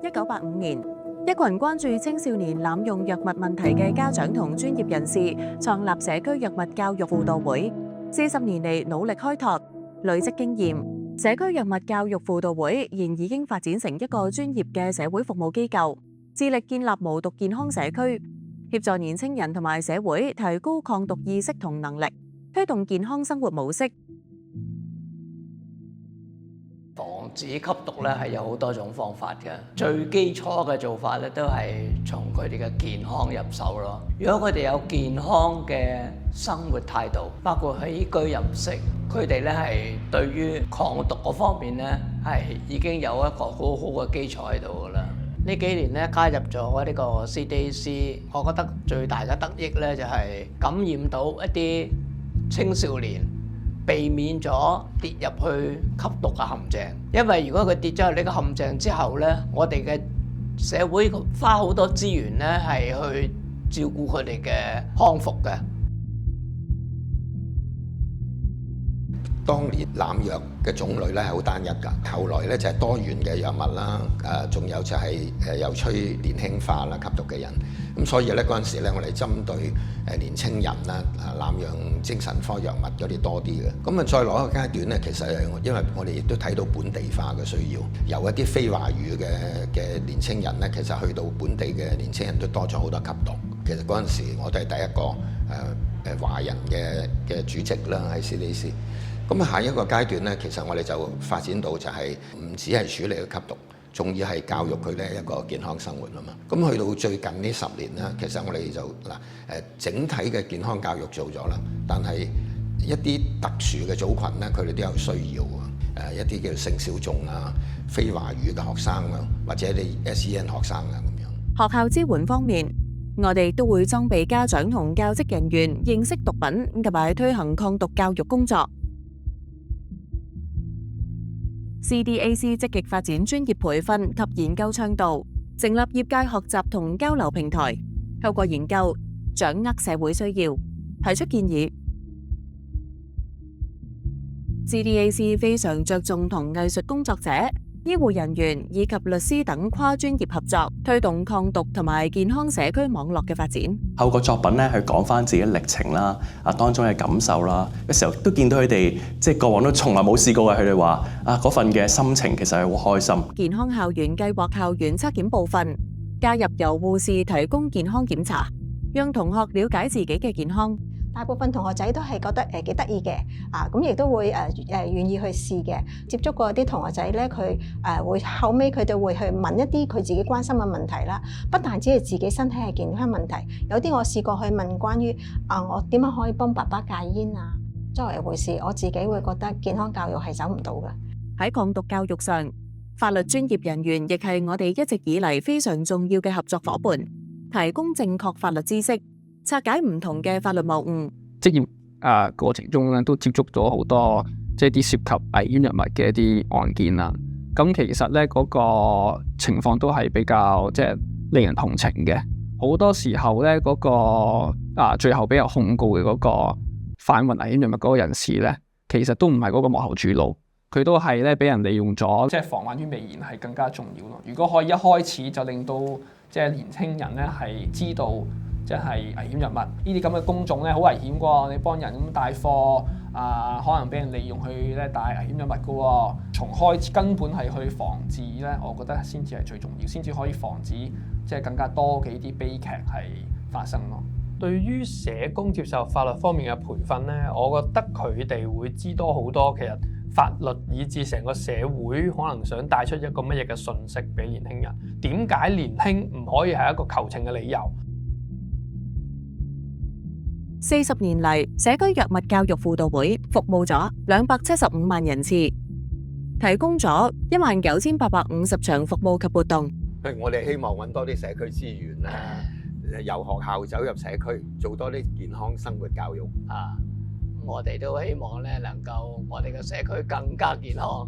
1985年，一群關注青少年濫用藥物問題嘅家長同專業人士創立社區藥物教育輔導會，40年嚟努力開拓，累積經驗。社區藥物教育輔導會現已經發展成一個專業嘅社會服務機構，致力建立無毒健康社區，協助年青人同埋社會提高抗毒意識同能力，推動健康生活模式。防止吸毒咧係有好多種方法嘅，最基礎嘅做法咧都係從佢哋嘅健康入手咯。如果佢哋有健康嘅生活態度，包括起居飲食，佢哋咧係對於抗毒嗰方面咧係已經有一個好好嘅基礎喺度噶啦。呢幾年咧加入咗呢個 CDAC， 我覺得最大嘅得益咧就係感染到一啲青少年，避免咗跌入去吸毒嘅陷阱。因為如果佢跌咗入呢個陷阱之後咧，我哋嘅社會花好多資源咧係去照顧佢哋嘅康復嘅。當年濫藥嘅種類咧係好單一㗎，後來咧就係多元嘅藥物啦，仲有就係又催年輕化啦，吸毒嘅人。咁所以咧嗰陣時咧，我哋針對年青人啦，濫用精神科藥物嗰啲多啲嘅。咁啊，再落一個階段咧，其實因為我哋亦都睇到本地化嘅需要，由一啲非華語嘅年青人咧，其實去到本地嘅年青人都多咗好多吸毒。其實嗰陣時我哋係第一個華人嘅主席啦喺 CDAC。咁下一個階段咧，其實我哋就發展到就係唔止係處理嘅吸毒，仲要係教育佢哋一個健康生活啊嘛。咁去到最近呢10年咧，其實我哋就整體嘅健康教育做咗啦，但係一啲特殊嘅組群咧，佢哋都有需要啊。一啲叫性小眾啊、非華語嘅學生啊，或者你 SEN 學生啊咁樣。學校支援方面，我哋都會裝備家長同教職人員認識毒品，同埋推行抗毒教育工作。CDAC 積極發展專業培訓及研究倡導，成立業界學習同交流平台，透過研究掌握社會需要，提出建議。CDAC 非常着重同藝術工作者、醫護人員以及律師等跨專業合作，推動抗毒同埋健康社區網絡嘅發展。透過作品咧去講翻自己歷程啦，當中嘅感受啦，有時候都見到佢哋即係過往都從來冇試過嘅，佢哋話嗰份嘅心情其實係好開心。健康校園計劃校園測檢部分加入由護士提供健康檢查，讓同學了解自己嘅健康。大部分同學仔都係覺得幾得意嘅，咁亦都會願意去試嘅。接觸過啲同學仔咧，佢會後尾佢哋會去問一啲佢自己關心嘅問題啦。不但只係自己身體係健康問題，有啲我試過去問關於我點樣可以幫爸爸戒煙啊。作為護士，我自己會覺得健康教育係走唔到嘅。喺抗毒教育上，法律專業人員亦係我哋一直以嚟非常重要嘅合作夥伴，提供正確法律知識，拆解唔同嘅法律謬誤。職業過程中咧，都接觸咗好多即係啲涉及危險藥物嘅一啲案件啦。咁其實咧嗰個情況都係比較即係令人同情嘅。好多時候咧嗰個最後俾人控告嘅嗰個販運危險藥物嗰個人士咧，其實都唔係嗰個幕後主腦，佢都係咧俾人利用咗。即係防患於未然係更加重要咯。如果可以一開始就令到即係年輕人咧係知道，即係危險藥物呢啲咁嘅工種咧，好危險㗎。你幫人咁帶貨可能俾人利用去咧帶危險藥物㗎。從開始根本係去防治咧，我覺得先至係最重要，先至可以防止即係更加多嘅啲悲劇係發生咯。對於社工接受法律方面嘅培訓咧，我覺得佢哋會知多好多。其實法律以至成個社會可能想帶出一個乜嘢嘅訊息俾年輕人。點解年輕唔可以係一個求情嘅理由？40年嚟，社區藥物教育輔導會服務咗275萬人次，提供咗19850場服務及活動。我哋希望揾多啲社區資源啦，由學校走入社區，做多啲健康生活教育。我哋都希望咧能夠我哋嘅社區更加健康。